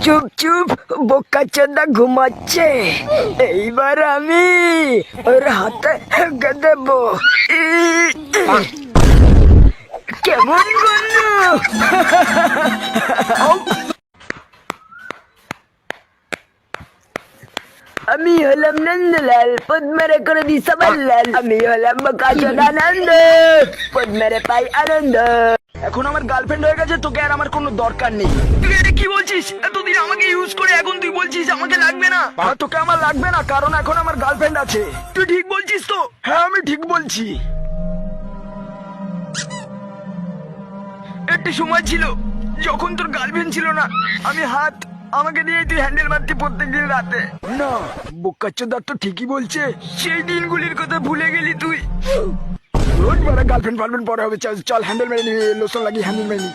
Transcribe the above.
চুপ চুপ, বোকা চোদা ঘুমাচ্ছে। এইবার আমি ওর হাতে হেগে দেব। কেমন বন্ধু? আমি হলাম নন্দলাল, পদ্মারে করে দি সবার লাল। আমি হলাম বোকা চোদা নন্দ, পদ্মারে পাই আনন্দ। এখন আমার গার্লফ্রেন্ড হয়ে গেছে, তোকে আর আমার কোনো দরকার নেই। তুই এটা কি বলছিস? এতদিন আমাকে ইউজ করে এখন তুই বলছিস আমাকে লাগবে না? আর তোকে আমার লাগবে না, কারণ এখন আমার গার্লফ্রেন্ড আছে। তুই ঠিক বলছিস তো? হ্যাঁ আমি ঠিক বলছি। একটা সময় ছিল যখন তোর গার্লফ্রেন্ড ছিল না, আমি আমাকে দিয়ে তুই হ্যান্ডেল মারতি প্রত্যেকদিন রাতে। না, বোকাচ্চোদা তো ঠিকই বলছে। সেই দিনগুলির কথা ভুলে গেলি তুই। রোজ বারা গার্লফ্রেন্ড পরে হবে। চল হ্যান্ডেল মেরে নি, লোশন লাগিয়ে হ্যান্ডেল মেরে নি।